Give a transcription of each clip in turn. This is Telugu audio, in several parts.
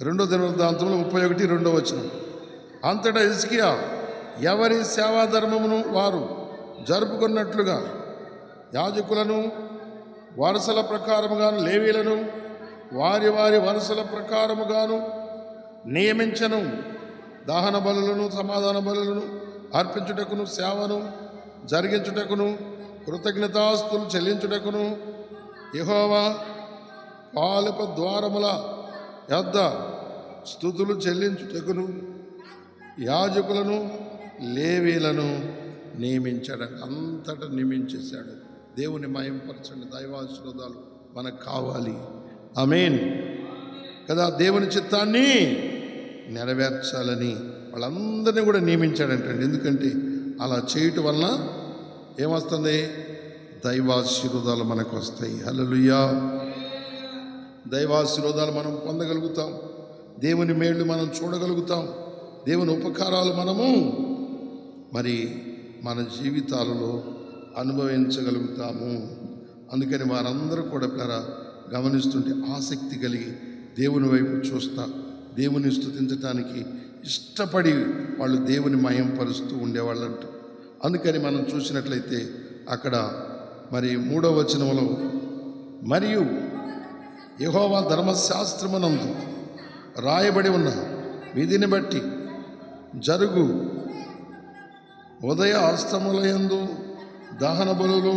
2 దినవృత్తాంతములు 31:2. అంతటా హిజ్కియా ఎవరి సేవాధర్మమును వారు జరుపుకున్నట్లుగా యాజకులను వరుసల ప్రకారముగాను, లేవీలను వారి వారి వరుసల ప్రకారముగాను నియమించను. దహన బలులను, సమాధాన బలులను అర్పించుటకును, సేవను జరిగించుటకును, కృతజ్ఞతాస్తులు చెల్లించుటకును, యెహోవా పాలక ద్వారముల యొద్ద స్తుతులు చెల్లించుటకును యాజకులను, లేవీలను నియమించాడు. అంతటా నియమించేశాడు. దేవుని మహిమపరచండి. దైవాశీర్వాదాలు మనకు కావాలి. ఆమేన్ కదా. దేవుని చిత్తాన్ని నెరవేర్చాలని వాళ్ళందరినీ కూడా నియమించాడంటండి. ఎందుకంటే అలా చేయటం వలన ఏమొస్తుంది? దైవాశీర్వాదాలు మనకు వస్తాయి. హల్లెలూయా. దైవాశీర్వాదాలు మనం పొందగలుగుతాం. దేవుని మేళ్ళు మనం చూడగలుగుతాం. దేవుని ఉపకారాలు మనము మన జీవితాలలో అనుభవించగలుగుతాము. అందుకని వారందరూ కూడా గమనిస్తుంటే ఆసక్తి కలిగి దేవుని వైపు చూస్తా, దేవుని స్తుతించటానికి ఇష్టపడి వాళ్ళు దేవుని మహిమపరుస్తూ ఉండేవాళ్ళంట. అందుకని మనం చూసినట్లయితే అక్కడ 3వ వచనంలో, మరియు యెహోవా ధర్మశాస్త్రమునందు రాయబడి ఉన్న విధిని బట్టి జరుగు ఉదయ అస్తములయందు దహన బలులు,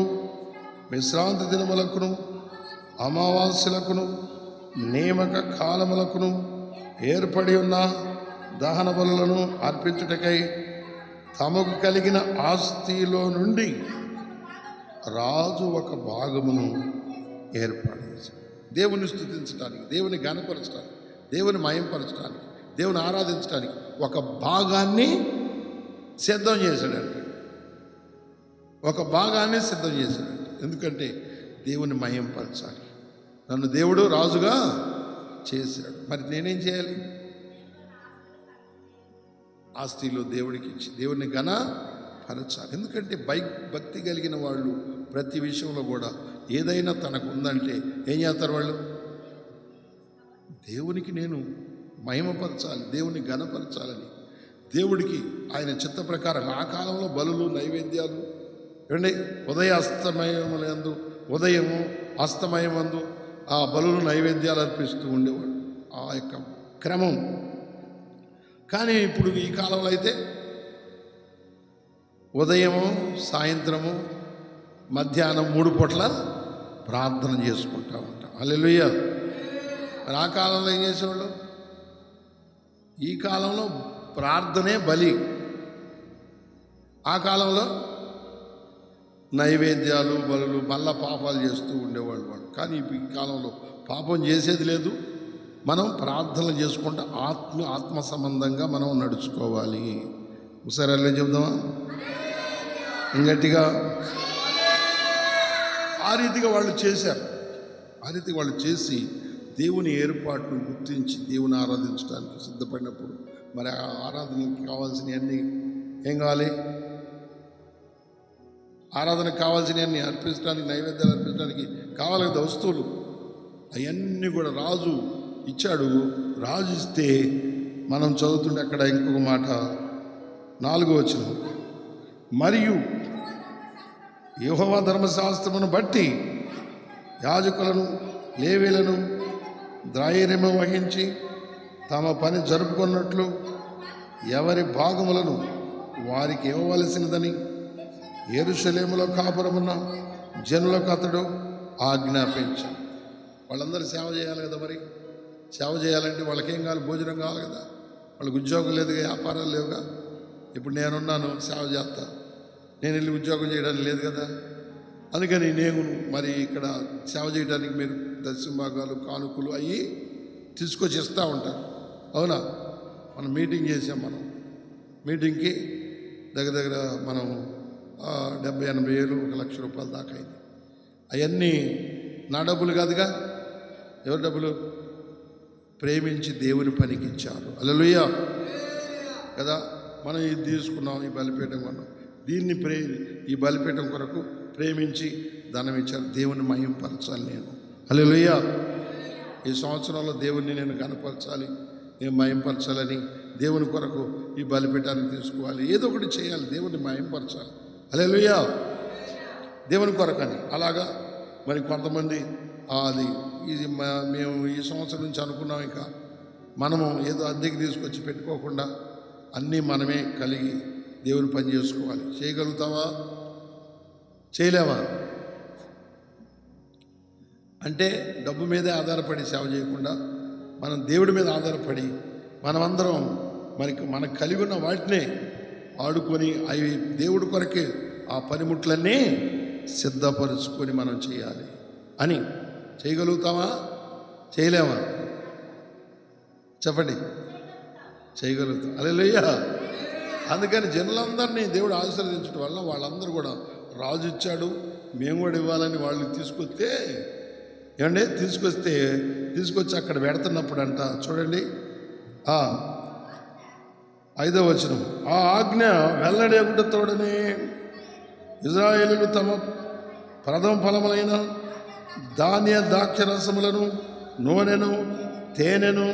విశ్రాంతి దినములకును, అమావాస్యలకును, నియామక కాలములకును ఏర్పడి ఉన్న దహన బలులను అర్పించుటకై తమకు కలిగిన ఆస్తిలో నుండి రాజు ఒక భాగమును ఏర్పాటు చేశాడు. దేవుని స్తుతించడానికి, దేవుని ఘనపరచడానికి, దేవుని మహిమపరచడానికి, దేవుని ఆరాధించడానికి ఒక భాగాన్ని సిద్ధం చేశాడంటే, ఒక భాగాన్ని సిద్ధం చేశాడంటే. ఎందుకంటే దేవుని మహిమపరచాలి. నన్ను దేవుడు రాజుగా చేశాడు. మరి నేనేం చేయాలి? ఆస్తిలో దేవుడికి ఇచ్చి దేవుని ఘనపరచాలి. ఎందుకంటే భక్తి కలిగిన వాళ్ళు ప్రతి విషయంలో కూడా ఏదైనా తనకు ఉందంటే ఏం చేస్తారు వాళ్ళు? దేవునికి నేను మహిమపరచాలి, దేవుని ఘనపరచాలని, దేవుడికి ఆయన చిత్త ప్రకారం ఆ కాలంలో బలులు, నైవేద్యాలు ఏమండి ఉదయ అస్తమయములందు, ఉదయము అస్తమయమందు ఆ బలులు, నైవేద్యాలు అర్పిస్తూ ఉండేవాడు. ఆ యొక్క క్రమం. కానీ ఇప్పుడు ఈ కాలంలో అయితే ఉదయము, సాయంత్రము, మధ్యాహ్నం 3 పూట్ల ప్రార్థన చేసుకుంటూ ఉంటాం. హల్లెలూయా. మరి ఆ కాలంలో ఏం చేసేవాళ్ళు? ఈ కాలంలో ప్రార్థనే బలి. ఆ కాలంలో నైవేద్యాలు, బలులు, మళ్ళా పాపాలు చేస్తూ ఉండేవాళ్ళు వాళ్ళు. కానీ ఈ కాలంలో పాపం చేసేది లేదు. మనం ప్రార్థనలు చేసుకుంటూ ఆత్మ సంబంధంగా మనం నడుచుకోవాలి. ఒకసారి అలా చెబుదామా గట్టిగా? ఆ రీతిగా వాళ్ళు చేశారు. ఆ రీతిగా వాళ్ళు చేసి దేవుని ఏర్పాటును గుర్తించి దేవుని ఆరాధించడానికి సిద్ధపడినప్పుడు మరి ఆ ఆరాధనకి కావాల్సినవన్నీ ఏం కావాలి? ఆరాధనకు కావాల్సినవన్నీ అర్పించడానికి, నైవేద్యాలు అర్పించడానికి కావాలి కదా వస్తువులు. అవన్నీ కూడా రాజు ఇచ్చాడు. రాజు ఇస్తే మనం చదువుతుంటే అక్కడ ఇంకొక మాట 4వ వచనం, మరియు యెహోవా ధర్మశాస్త్రమును బట్టి యాజకులను, లేవీలను ధైర్యము వహించి తమ పని జరుపుకున్నట్లు ఎవరి భాగములను వారికి ఇవ్వవలసినదని యెరూషలేములో కాపురమున్న జనులకు అతడు ఆజ్ఞాపించాడు. వాళ్ళందరూ సేవ చేయాలి కదా. మరి సేవ చేయాలంటే వాళ్ళకేం కావాలి? భోజనం కావాలి కదా. వాళ్ళకి ఉద్యోగం లేదుగా, వ్యాపారాలు లేవుగా. ఇప్పుడు నేనున్నాను, సేవ చేస్తా, నేను వెళ్ళి ఉద్యోగం చేయడానికి లేదు కదా. అందుకని నేను మరి ఇక్కడ సేవ చేయడానికి మీరు దర్శన భాగాలు, కానుకలు అవి తీసుకొచ్చి ఇస్తూ ఉంటారు. అవునా? మనం మీటింగ్ చేసాం. మనం మీటింగ్కి దగ్గర మనం 70-80 వేలు, 1 లక్ష రూపాయల దాకా అయింది. అవన్నీ నా డబ్బులు కాదుగా. ఎవరి డబ్బులు? ప్రేమించి దేవుని పనికి ఇచ్చారు. హల్లెలూయా కదా. మనం ఇది తీసుకున్నాం, ఈ బలిపీఠం కొన్నాం, దీన్ని ఈ బలిపీఠం కొరకు ప్రేమించి ధనం ఇచ్చారు. దేవుని మహిమపరచాలి నేను. హల్లెలూయా. ఈ సంవత్సరంలో దేవుణ్ణి నేను కనపరచాలి, మేము మయంపరచాలని, దేవుని కొరకు ఈ బలిపీఠాన్ని తీసుకోవాలి, ఏదో ఒకటి చేయాలి, దేవుని మయంపరచాలి. హల్లెలూయా. దేవుని కొరకని అలాగా. మరి కొంతమంది అది ఇది మేము ఈ సంవత్సరం నుంచి అనుకున్నాం, ఇంకా మనము ఏదో అద్దెకి తీసుకొచ్చి పెట్టుకోకుండా అన్నీ మనమే కలిగి దేవుని పని చేసుకోవాలి. చేయగలుగుతావా? చేయలేవా? అంటే డబ్బు మీదే ఆధారపడి సేవ చేయకుండా మనం దేవుడి మీద ఆధారపడి మనమందరం మనకు కలిగి ఉన్న వాటినే వాడుకొని అవి దేవుడి కొరకే ఆ పనిముట్లన్నీ సిద్ధపరుచుకొని మనం చేయాలి అని. చేయగలుగుతామా? చేయలేమా? చెప్పండి. చేయగలుగుతాం. హల్లెలూయా. అందుకని జనులందరినీ దేవుడు ఆశీర్వదించడం వల్ల వాళ్ళందరూ కూడా రాజు ఇచ్చాడు, మేము కూడా ఇవ్వాలని వాళ్ళు తీసుకొస్తే ఏమండి, తీసుకొచ్చి అక్కడ పెడుతున్నప్పుడు అంట చూడండి 5వ వచనం, ఆ ఆజ్ఞ వెల్లడేగుటతోడనే ఇశ్రాయేలీయులు తమ ప్రథమ ఫలములైన ధాన్య ద్రాక్షరసములను, నూనెను, తేనెను,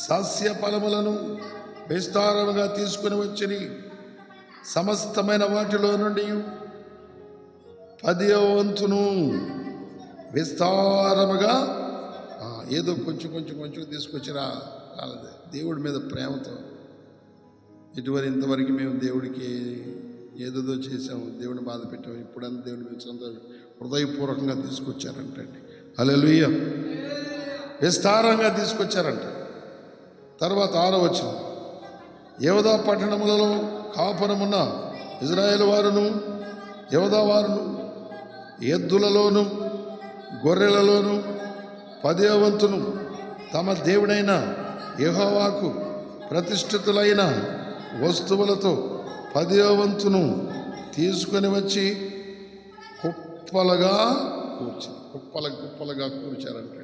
సస్య ఫలములను విస్తారముగా తీసుకుని వచ్చిరి. సమస్తమైన వాటిలో నుండి 10వ వంతును విస్తారముగా, ఏదో కొంచెం తీసుకొచ్చిరా. దేవుడి మీద ప్రేమతో ఇంతవరకు మేము దేవుడికి ఏదేదో చేసాము, దేవుని బాధ పెట్టాము, ఇప్పుడంతా దేవుడి మీద హృదయపూర్వకంగా తీసుకొచ్చారంటండి. హల్లెలూయా. విస్తారంగా తీసుకొచ్చారంట. తర్వాత 6వ వచనం, యోధా పట్టణములలో కాపురమున్న ఇశ్రాయేలు వారును యోధా వారును ఎద్దులలోను గొర్రెలలోను 10వ వంతును తమ దేవుడైన యెహోవాకు ప్రతిష్ఠితులైన వస్తువులతో 10వ వంతును తీసుకొని వచ్చి కుప్పలుగా కూర్చారంటే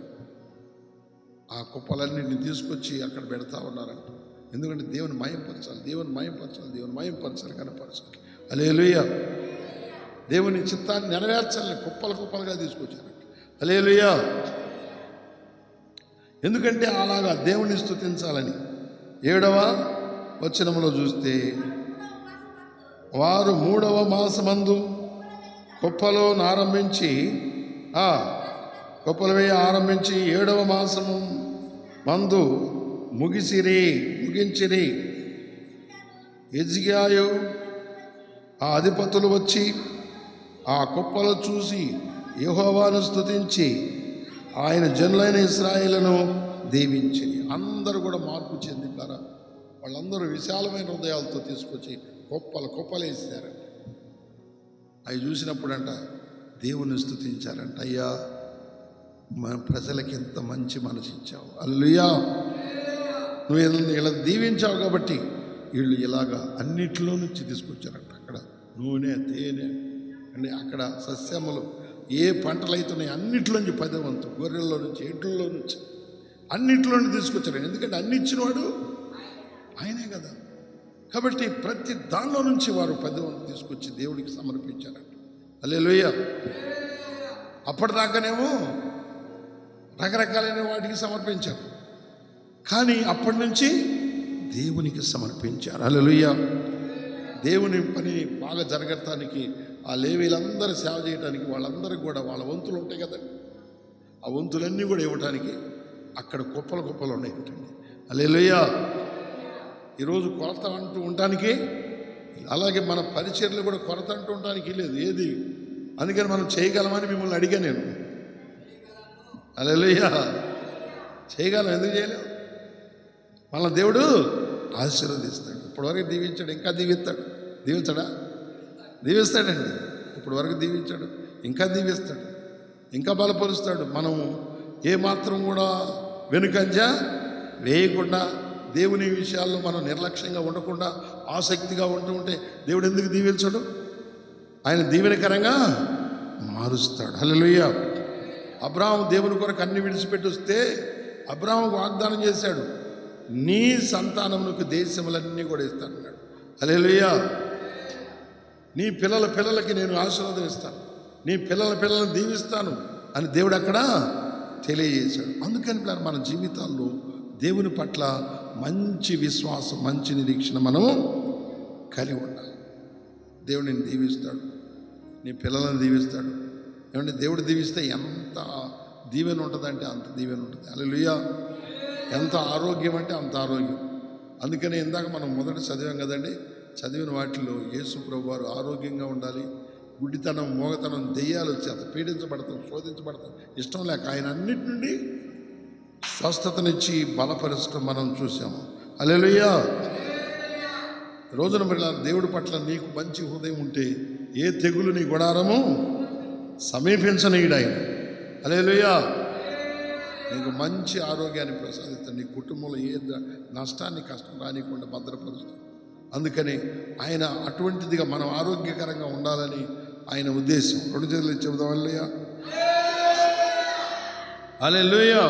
ఆ కుప్పలన్నింటిని తీసుకొచ్చి అక్కడ పెడతా ఉన్నారంట. ఎందుకంటే దేవుని మయంపరచాలి, కనపరచాలి. హల్లెలూయా. దేవుని చిత్తాన్ని నెరవేర్చాలని కుప్పలుగా తీసుకొచ్చారంట. హల్లెలూయా. ఎందుకంటే అలాగా దేవుని స్తుతించాలని. 7వ వచనంలో చూస్తే, వారు 3వ మాసమందు కుప్పలు వేయ ఆరంభించి 7వ మాసము మందు ముగించిరి. హిజ్కియాయు ఆ అధిపతులు వచ్చి ఆ కుప్పలు చూసి యెహోవాను స్తుతించి ఆయన జనులైన ఇశ్రాయేలును దీవించిరి. అందరూ కూడా మార్పు చెందితారా. వాళ్ళందరూ విశాలమైన హృదయాలతో తీసుకొచ్చి కుప్పలేసారంట. అవి చూసినప్పుడంట దేవుని స్తుతించారంట. అయ్యా, మన ప్రజలకి ఎంత మంచి మనసు ఇచ్చావు, హల్లెలూయా, నువ్వు ఇలా దీవించావు కాబట్టి వీళ్ళు ఇలాగా అన్నిట్లో నుంచి తీసుకొచ్చారంట. అక్కడ నూనె, తేనె అంటే అక్కడ సస్యములు ఏ పంటలు అవుతున్నాయి అన్నిట్లోంచి 10వ వంతు, గొర్రెల్లో నుంచి, ఎడ్లలో నుంచి, అన్నిట్లో నుంచి తీసుకొచ్చారు. ఎందుకంటే అన్ని ఇచ్చినవాడు ఆయనే కదా. కాబట్టి ప్రతి దానిలో నుంచి వారు 10వ వంతు తీసుకొచ్చి దేవుడికి సమర్పించారంట. హల్లెలూయా. అప్పటిదాకానేమో రకరకాలైన వాటికి సమర్పించారు, కానీ అప్పటి నుంచి దేవునికి సమర్పించారు. హల్లెలూయా. దేవుని పని బాగా జరగటానికి ఆ లేవీలందరూ సేవ చేయడానికి వాళ్ళందరికీ కూడా వాళ్ళ వంతులు ఉంటాయి కదండి. ఆ వంతులన్నీ కూడా ఇవ్వటానికి అక్కడ కుప్పలు ఉన్నాయంటండి. హల్లెలూయా. ఈరోజు కొరత అంటూ ఉండటానికి, అలాగే మన పరిచర్లు కూడా కొరత అంటూ ఉండటానికి లేదు ఏది. అందుకని మనం చేయగలమని మిమ్మల్ని అడిగా నేను. హల్లెలూయా. చేయగలం, ఎందుకు చేయలేము? మన దేవుడు ఆశీర్వదిస్తాడు. ఇప్పటివరకు దీవించాడు, ఇంకా దీవిస్తాడా? దీవిస్తాడండి. ఇప్పటివరకు దీవించాడు, ఇంకా దీవిస్తాడు, ఇంకా బలపరుస్తాడు. మనము ఏమాత్రం కూడా వెనుకంజ వేయకుండా, దేవుని విషయాల్లో మనం నిర్లక్ష్యంగా ఉండకుండా ఆసక్తిగా ఉంటే దేవుడు ఎందుకు దీవించడు? ఆయన దీవెనకరంగా మారుస్తాడు. హల్లెలూయా. అబ్రాహాము దేవుని కొరకు అన్ని విడిచిపెట్టి వస్తే అబ్రాహాముకు వాగ్దానం చేశాడు, నీ సంతానమునకు దేశములన్నీ కూడా ఇస్తానన్నాడు. హల్లెలూయా. నీ పిల్లలకి నేను ఆశీర్వాదం ఇస్తాను, నీ పిల్లలను దీవిస్తాను అని దేవుడు అక్కడ తెలియజేశాడు. అందుకని మన జీవితాల్లో దేవుని పట్ల మంచి విశ్వాసం, మంచి నిరీక్షణ మనము కలిగి ఉండాలి. దేవుడు నిన్ను దీవిస్తాడు, నీ పిల్లలను దీవిస్తాడు. ఏమంటే దేవుడు దీవిస్తే ఎంత దీవెన ఉంటుందంటే అంత దీవెన ఉంటుంది. హల్లెలూయా. ఎంత ఆరోగ్యం అంటే అంత ఆరోగ్యం. అందుకని ఇందాక మనం మొదట చదివాం కదండి, చదివిన వాటిలో యేసు ప్రభు వారు ఆరోగ్యంగా ఉండాలి, గుడ్డితనం, మోగతనం, దెయ్యాలు చేత పీడించబడతాం, శోధించబడతాం, ఇష్టం లేక ఆయన అన్నిటి నుండి స్వస్థతనిచ్చి బలపరచడం మనం చూసాము. హల్లెలూయా. రోజున మరి దేవుడి పట్ల నీకు మంచి హృదయం ఉంటే ఏ తెగులు నీ గుడారము సమీపించనీయుడు ఆయన. హల్లెలూయా. నీకు మంచి ఆరోగ్యాన్ని ప్రసాదిస్తాడు, నీ కుటుంబంలో ఏ నష్టాన్ని, కష్టం రానికుండా భద్రపరుస్తాడు. అందుకని ఆయన అటువంటిదిగా మనం ఆరోగ్యకరంగా ఉండాలని ఆయన ఉద్దేశం. 2 చేతులు చెబుదాం. హల్లెలూయా. హల్లెలూయా.